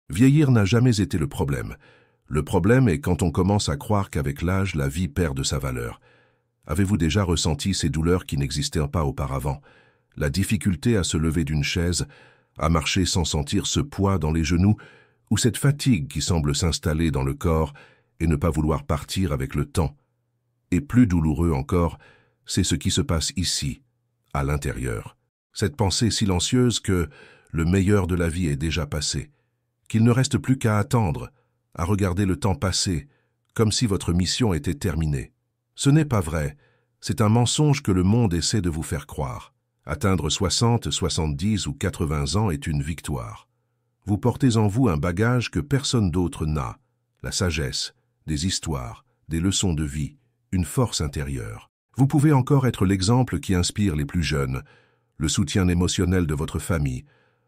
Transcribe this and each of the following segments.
Vieillir n'a jamais été le problème. Le problème est quand on commence à croire qu'avec l'âge, la vie perd de sa valeur. Avez-vous déjà ressenti ces douleurs qui n'existaient pas auparavant? La difficulté à se lever d'une chaise, à marcher sans sentir ce poids dans les genoux, ou cette fatigue qui semble s'installer dans le corps et ne pas vouloir partir avec le temps. Et plus douloureux encore, c'est ce qui se passe ici, à l'intérieur. Cette pensée silencieuse que le meilleur de la vie est déjà passé, qu'il ne reste plus qu'à attendre, à regarder le temps passer, comme si votre mission était terminée. Ce n'est pas vrai, c'est un mensonge que le monde essaie de vous faire croire. Atteindre 60, 70 ou 80 ans est une victoire. Vous portez en vous un bagage que personne d'autre n'a, la sagesse, des histoires, des leçons de vie, une force intérieure. Vous pouvez encore être l'exemple qui inspire les plus jeunes, le soutien émotionnel de votre famille,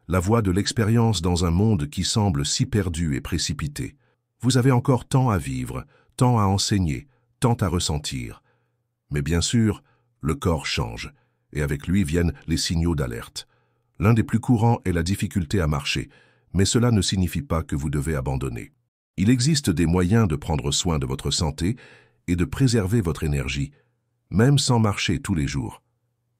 la voix de l'expérience dans un monde qui semble si perdu et précipité. Vous avez encore tant à vivre, tant à enseigner, tant à ressentir. Mais bien sûr, le corps change, et avec lui viennent les signaux d'alerte. L'un des plus courants est la difficulté à marcher, mais cela ne signifie pas que vous devez abandonner. Il existe des moyens de prendre soin de votre santé et de préserver votre énergie, même sans marcher tous les jours.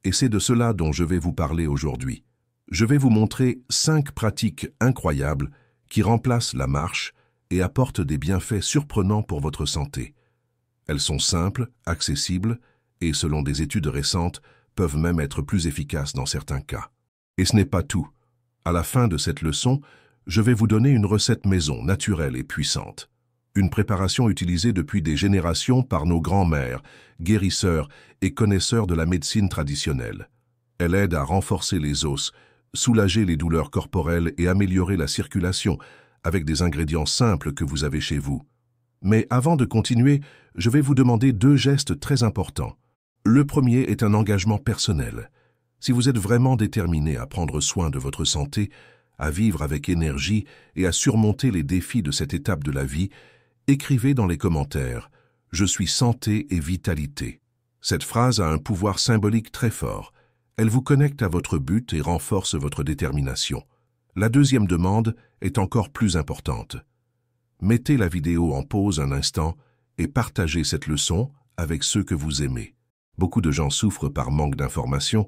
Et c'est de cela dont je vais vous parler aujourd'hui. Je vais vous montrer 5 pratiques incroyables qui remplacent la marche et apportent des bienfaits surprenants pour votre santé. Elles sont simples, accessibles et, selon des études récentes, peuvent même être plus efficaces dans certains cas. Et ce n'est pas tout. À la fin de cette leçon, je vais vous donner une recette maison naturelle et puissante. Une préparation utilisée depuis des générations par nos grands-mères, guérisseurs et connaisseurs de la médecine traditionnelle. Elle aide à renforcer les os, soulager les douleurs corporelles et améliorer la circulation avec des ingrédients simples que vous avez chez vous. Mais avant de continuer, je vais vous demander 2 gestes très importants. Le premier est un engagement personnel. Si vous êtes vraiment déterminé à prendre soin de votre santé, à vivre avec énergie et à surmonter les défis de cette étape de la vie, écrivez dans les commentaires « Je suis santé et vitalité ». Cette phrase a un pouvoir symbolique très fort. Elle vous connecte à votre but et renforce votre détermination. La deuxième demande est encore plus importante. Mettez la vidéo en pause un instant et partagez cette leçon avec ceux que vous aimez. Beaucoup de gens souffrent par manque d'informations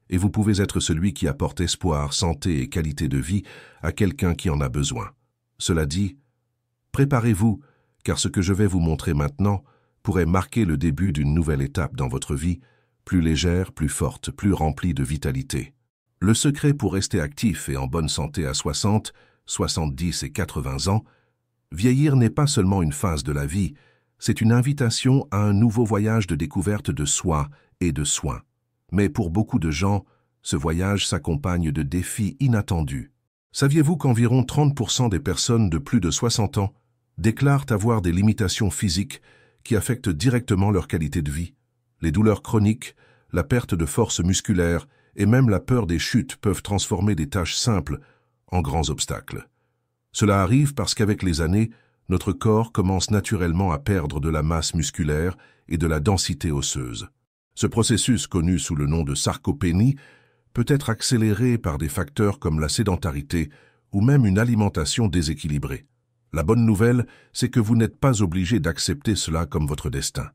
et vous pouvez être celui qui apporte espoir, santé et qualité de vie à quelqu'un qui en a besoin. Cela dit, préparez-vous, car ce que je vais vous montrer maintenant pourrait marquer le début d'une nouvelle étape dans votre vie, plus légère, plus forte, plus remplie de vitalité. Le secret pour rester actif et en bonne santé à 60, 70 et 80 ans, vieillir n'est pas seulement une phase de la vie, c'est une invitation à un nouveau voyage de découverte de soi et de soins. Mais pour beaucoup de gens, ce voyage s'accompagne de défis inattendus. Saviez-vous qu'environ 30% des personnes de plus de 60 ans déclarent avoir des limitations physiques qui affectent directement leur qualité de vie? Les douleurs chroniques, la perte de force musculaire et même la peur des chutes peuvent transformer des tâches simples en grands obstacles. Cela arrive parce qu'avec les années, notre corps commence naturellement à perdre de la masse musculaire et de la densité osseuse. Ce processus, connu sous le nom de sarcopénie, peut être accéléré par des facteurs comme la sédentarité ou même une alimentation déséquilibrée. La bonne nouvelle, c'est que vous n'êtes pas obligé d'accepter cela comme votre destin.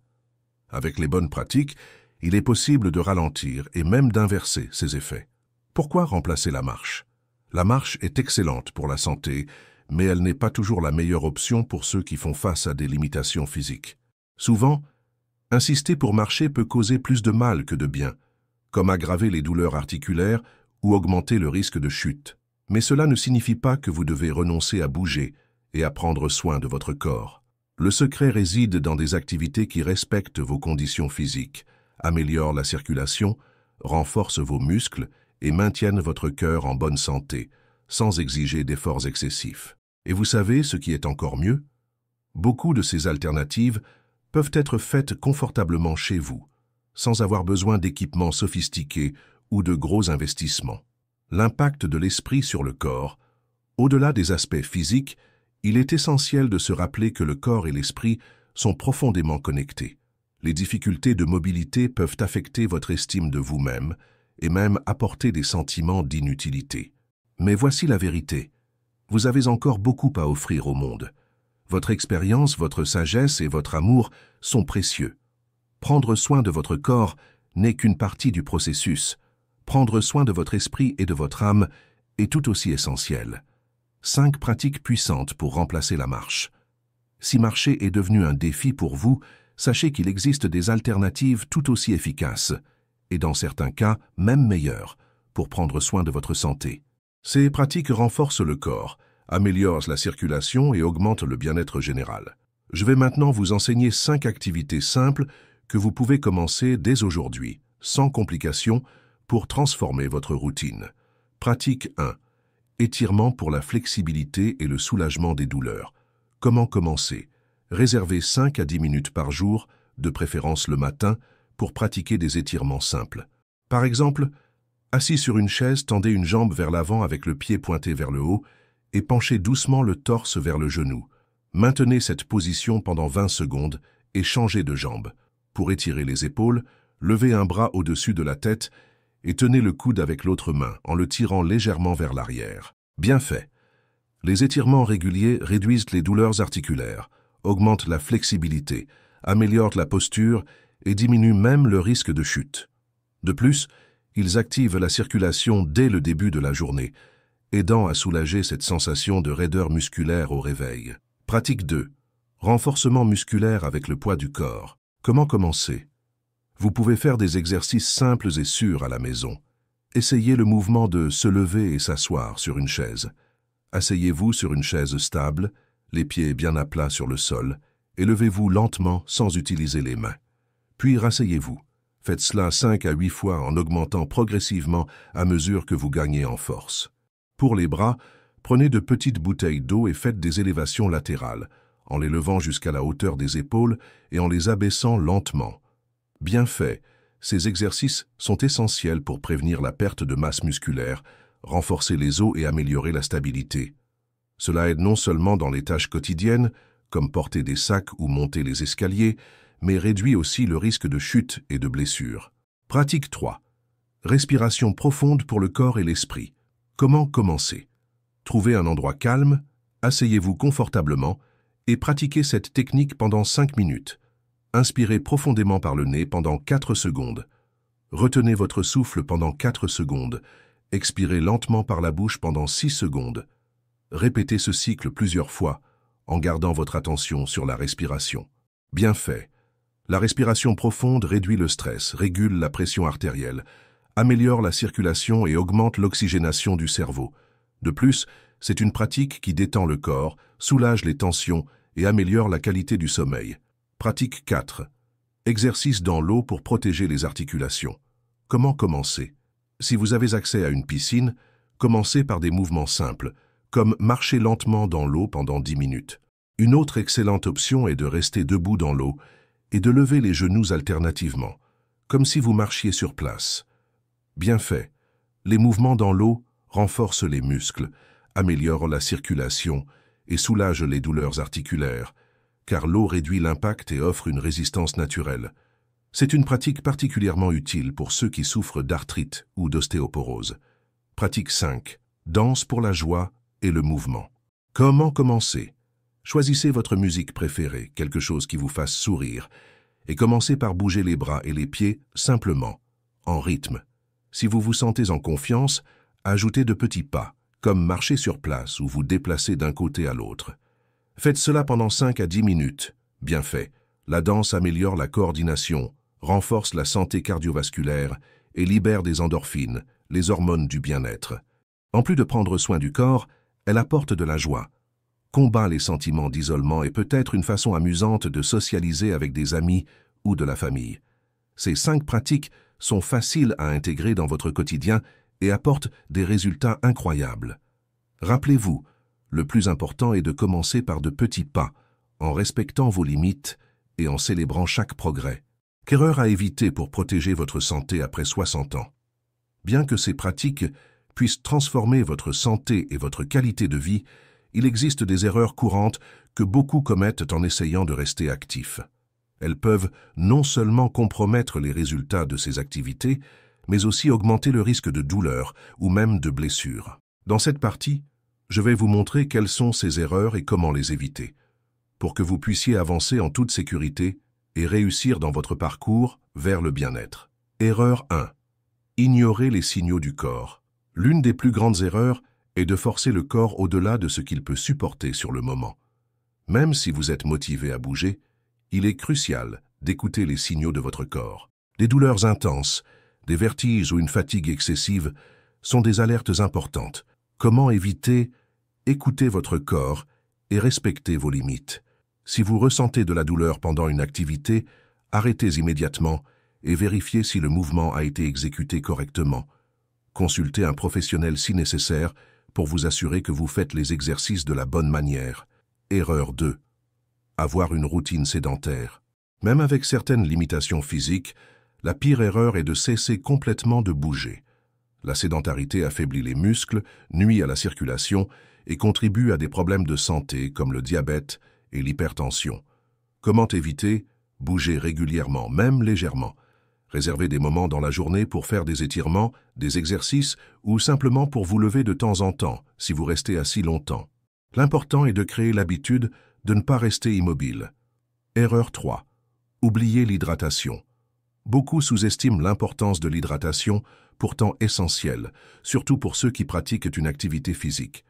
Avec les bonnes pratiques, il est possible de ralentir et même d'inverser ces effets. Pourquoi remplacer la marche? La marche est excellente pour la santé, mais elle n'est pas toujours la meilleure option pour ceux qui font face à des limitations physiques. Souvent, insister pour marcher peut causer plus de mal que de bien, comme aggraver les douleurs articulaires ou augmenter le risque de chute. Mais cela ne signifie pas que vous devez renoncer à bouger et à prendre soin de votre corps. Le secret réside dans des activités qui respectent vos conditions physiques, améliorent la circulation, renforcent vos muscles et maintiennent votre cœur en bonne santé, sans exiger d'efforts excessifs. Et vous savez ce qui est encore mieux? Beaucoup de ces alternatives peuvent être faites confortablement chez vous, sans avoir besoin d'équipements sophistiqués ou de gros investissements. L'impact de l'esprit sur le corps, au-delà des aspects physiques, il est essentiel de se rappeler que le corps et l'esprit sont profondément connectés. Les difficultés de mobilité peuvent affecter votre estime de vous-même et même apporter des sentiments d'inutilité. Mais voici la vérité. Vous avez encore beaucoup à offrir au monde. Votre expérience, votre sagesse et votre amour sont précieux. Prendre soin de votre corps n'est qu'une partie du processus. Prendre soin de votre esprit et de votre âme est tout aussi essentiel. 5 pratiques puissantes pour remplacer la marche. Si marcher est devenu un défi pour vous, sachez qu'il existe des alternatives tout aussi efficaces, et dans certains cas, même meilleures, pour prendre soin de votre santé. Ces pratiques renforcent le corps, améliorent la circulation et augmentent le bien-être général. Je vais maintenant vous enseigner 5 activités simples que vous pouvez commencer dès aujourd'hui, sans complications, pour transformer votre routine. Pratique 1. Étirement pour la flexibilité et le soulagement des douleurs. Comment commencer? Réservez 5 à 10 minutes par jour, de préférence le matin, pour pratiquer des étirements simples. Par exemple, assis sur une chaise, tendez une jambe vers l'avant avec le pied pointé vers le haut et penchez doucement le torse vers le genou. Maintenez cette position pendant 20 secondes et changez de jambe. Pour étirer les épaules, levez un bras au-dessus de la tête et tenez le coude avec l'autre main en le tirant légèrement vers l'arrière. Bien fait. Les étirements réguliers réduisent les douleurs articulaires, augmentent la flexibilité, améliorent la posture et diminuent même le risque de chute. De plus, ils activent la circulation dès le début de la journée, aidant à soulager cette sensation de raideur musculaire au réveil. Pratique 2. Renforcement musculaire avec le poids du corps. Comment commencer? Vous pouvez faire des exercices simples et sûrs à la maison. Essayez le mouvement de se lever et s'asseoir sur une chaise. Asseyez-vous sur une chaise stable, les pieds bien à plat sur le sol, et levez-vous lentement sans utiliser les mains. Puis rasseyez-vous. Faites cela 5 à 8 fois en augmentant progressivement à mesure que vous gagnez en force. Pour les bras, prenez de petites bouteilles d'eau et faites des élévations latérales, en les levant jusqu'à la hauteur des épaules et en les abaissant lentement. Bien fait, ces exercices sont essentiels pour prévenir la perte de masse musculaire, renforcer les os et améliorer la stabilité. Cela aide non seulement dans les tâches quotidiennes, comme porter des sacs ou monter les escaliers, mais réduit aussi le risque de chute et de blessure. Pratique 3. Respiration profonde pour le corps et l'esprit. Comment commencer? Trouvez un endroit calme, asseyez-vous confortablement et pratiquez cette technique pendant 5 minutes. Inspirez profondément par le nez pendant 4 secondes. Retenez votre souffle pendant 4 secondes. Expirez lentement par la bouche pendant 6 secondes. Répétez ce cycle plusieurs fois en gardant votre attention sur la respiration. Bien fait. La respiration profonde réduit le stress, régule la pression artérielle, améliore la circulation et augmente l'oxygénation du cerveau. De plus, c'est une pratique qui détend le corps, soulage les tensions et améliore la qualité du sommeil. Pratique 4. Exercice dans l'eau pour protéger les articulations. Comment commencer? Si vous avez accès à une piscine, commencez par des mouvements simples, comme marcher lentement dans l'eau pendant 10 minutes. Une autre excellente option est de rester debout dans l'eau et de lever les genoux alternativement, comme si vous marchiez sur place. Bien fait. Les mouvements dans l'eau renforcent les muscles, améliorent la circulation et soulagent les douleurs articulaires, car l'eau réduit l'impact et offre une résistance naturelle. C'est une pratique particulièrement utile pour ceux qui souffrent d'arthrite ou d'ostéoporose. Pratique 5. Danse pour la joie et le mouvement. Comment commencer? Choisissez votre musique préférée, quelque chose qui vous fasse sourire, et commencez par bouger les bras et les pieds simplement, en rythme. Si vous vous sentez en confiance, ajoutez de petits pas, comme marcher sur place ou vous déplacer d'un côté à l'autre. Faites cela pendant 5 à 10 minutes. Bien fait. La danse améliore la coordination, renforce la santé cardiovasculaire et libère des endorphines, les hormones du bien-être. En plus de prendre soin du corps, elle apporte de la joie, combat les sentiments d'isolement et peut être une façon amusante de socialiser avec des amis ou de la famille. Ces 5 pratiques sont faciles à intégrer dans votre quotidien et apportent des résultats incroyables. Rappelez-vous, le plus important est de commencer par de petits pas, en respectant vos limites et en célébrant chaque progrès. Qu'erreur à éviter pour protéger votre santé après 60 ans? Bien que ces pratiques puissent transformer votre santé et votre qualité de vie, il existe des erreurs courantes que beaucoup commettent en essayant de rester actifs. Elles peuvent non seulement compromettre les résultats de ces activités, mais aussi augmenter le risque de douleur ou même de blessure. Dans cette partie, Je vais vous montrer quelles sont ces erreurs et comment les éviter, pour que vous puissiez avancer en toute sécurité et réussir dans votre parcours vers le bien-être. Erreur 1. Ignorer les signaux du corps. L'une des plus grandes erreurs est de forcer le corps au-delà de ce qu'il peut supporter sur le moment. Même si vous êtes motivé à bouger, il est crucial d'écouter les signaux de votre corps. Des douleurs intenses, des vertiges ou une fatigue excessive sont des alertes importantes. Comment éviter? Écoutez votre corps et respectez vos limites. Si vous ressentez de la douleur pendant une activité, arrêtez immédiatement et vérifiez si le mouvement a été exécuté correctement. Consultez un professionnel si nécessaire pour vous assurer que vous faites les exercices de la bonne manière. Erreur 2. Avoir une routine sédentaire. Même avec certaines limitations physiques, la pire erreur est de cesser complètement de bouger. La sédentarité affaiblit les muscles, nuit à la circulation et contribue à des problèmes de santé comme le diabète et l'hypertension. Comment éviter? Bouger régulièrement, même légèrement. Réservez des moments dans la journée pour faire des étirements, des exercices ou simplement pour vous lever de temps en temps si vous restez assis longtemps. L'important est de créer l'habitude de ne pas rester immobile. Erreur 3. Oubliez l'hydratation. Beaucoup sous-estiment l'importance de l'hydratation, pourtant essentielle, surtout pour ceux qui pratiquent une activité physique.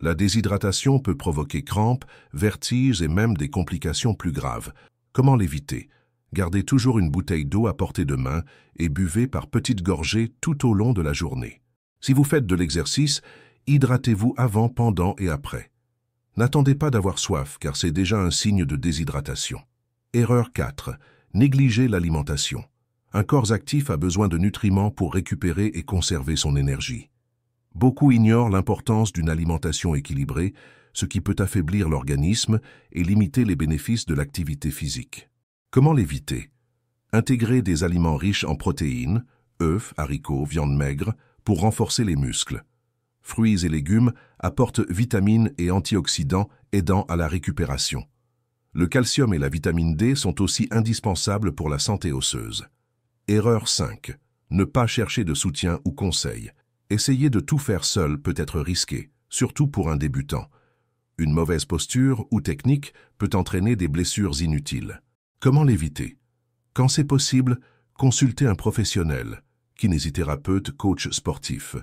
La déshydratation peut provoquer crampes, vertiges et même des complications plus graves. Comment l'éviter? Gardez toujours une bouteille d'eau à portée de main et buvez par petites gorgées tout au long de la journée. Si vous faites de l'exercice, hydratez-vous avant, pendant et après. N'attendez pas d'avoir soif car c'est déjà un signe de déshydratation. Erreur 4. Négligez l'alimentation. Un corps actif a besoin de nutriments pour récupérer et conserver son énergie. Beaucoup ignorent l'importance d'une alimentation équilibrée, ce qui peut affaiblir l'organisme et limiter les bénéfices de l'activité physique. Comment l'éviter? Intégrer des aliments riches en protéines, œufs, haricots, viande maigre, pour renforcer les muscles. Fruits et légumes apportent vitamines et antioxydants aidant à la récupération. Le calcium et la vitamine D sont aussi indispensables pour la santé osseuse. Erreur 5. Ne pas chercher de soutien ou conseil. Essayer de tout faire seul peut être risqué, surtout pour un débutant. Une mauvaise posture ou technique peut entraîner des blessures inutiles. Comment l'éviter? Quand c'est possible, consultez un professionnel, kinésithérapeute, coach sportif.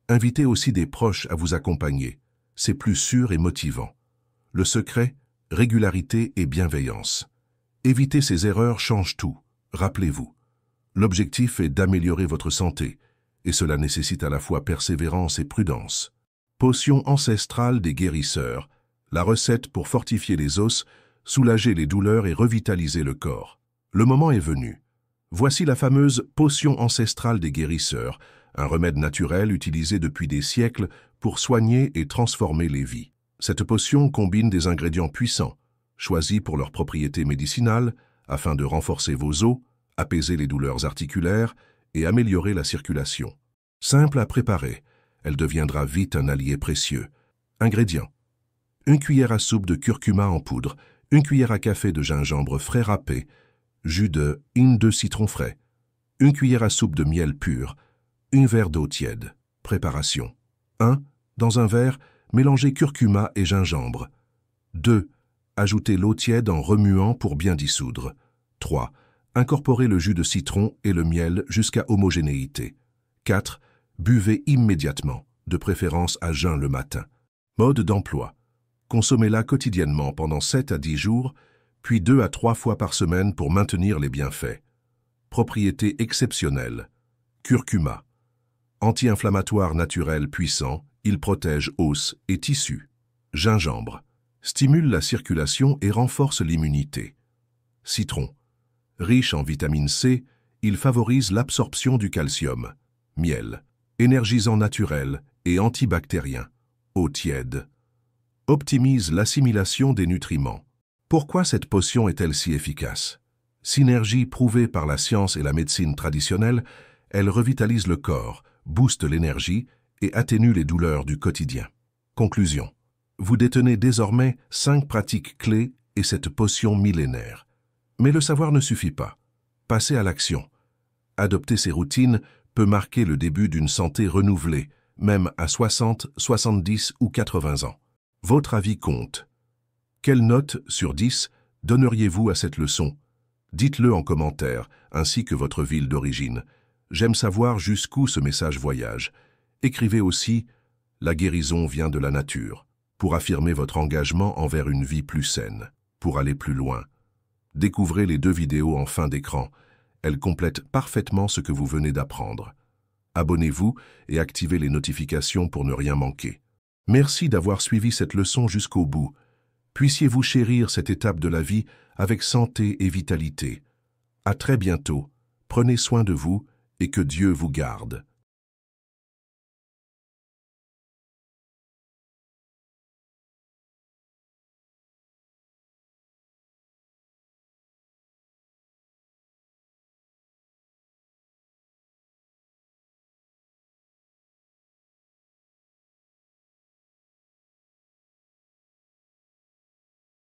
Invitez aussi des proches à vous accompagner. C'est plus sûr et motivant. Le secret? Régularité et bienveillance. Éviter ces erreurs change tout. Rappelez-vous. L'objectif est d'améliorer votre santé, et cela nécessite à la fois persévérance et prudence. Potion ancestrale des guérisseurs, la recette pour fortifier les os, soulager les douleurs et revitaliser le corps. Le moment est venu. Voici la fameuse potion ancestrale des guérisseurs, un remède naturel utilisé depuis des siècles pour soigner et transformer les vies. Cette potion combine des ingrédients puissants, choisis pour leurs propriétés médicinales, afin de renforcer vos os, apaiser les douleurs articulaires et améliorer la circulation. Simple à préparer, elle deviendra vite un allié précieux. Ingrédients: 1 cuillère à soupe de curcuma en poudre, 1 cuillère à café de gingembre frais râpé, jus de 1-2 citrons frais, 1 cuillère à soupe de miel pur, 1 verre d'eau tiède. Préparation: 1. Dans un verre, mélangez curcuma et gingembre. 2. Ajoutez l'eau tiède en remuant pour bien dissoudre. 3. Incorporez le jus de citron et le miel jusqu'à homogénéité. 4. Buvez immédiatement, de préférence à jeun le matin. Mode d'emploi: consommez-la quotidiennement pendant 7 à 10 jours, puis 2 à 3 fois par semaine pour maintenir les bienfaits. Propriétés exceptionnelles: curcuma. Anti-inflammatoire naturel puissant, il protège os et tissus. Gingembre. Stimule la circulation et renforce l'immunité. Citron. Riche en vitamine C, il favorise l'absorption du calcium. Miel. Énergisant naturel et antibactérien. Eau tiède. Optimise l'assimilation des nutriments. Pourquoi cette potion est-elle si efficace? Synergie prouvée par la science et la médecine traditionnelle, elle revitalise le corps, booste l'énergie et atténue les douleurs du quotidien. Conclusion. Vous détenez désormais 5 pratiques clés et cette potion millénaire. Mais le savoir ne suffit pas. Passez à l'action. Adopter ces routines peut marquer le début d'une santé renouvelée, même à 60, 70 ou 80 ans. Votre avis compte. Quelle note sur 10 donneriez-vous à cette leçon? Dites-le en commentaire, ainsi que votre ville d'origine. J'aime savoir jusqu'où ce message voyage. Écrivez aussi « La guérison vient de la nature » pour affirmer votre engagement envers une vie plus saine, pour aller plus loin. Découvrez les 2 vidéos en fin d'écran. Elles complètent parfaitement ce que vous venez d'apprendre. Abonnez-vous et activez les notifications pour ne rien manquer. Merci d'avoir suivi cette leçon jusqu'au bout. Puissiez-vous chérir cette étape de la vie avec santé et vitalité. À très bientôt. Prenez soin de vous et que Dieu vous garde.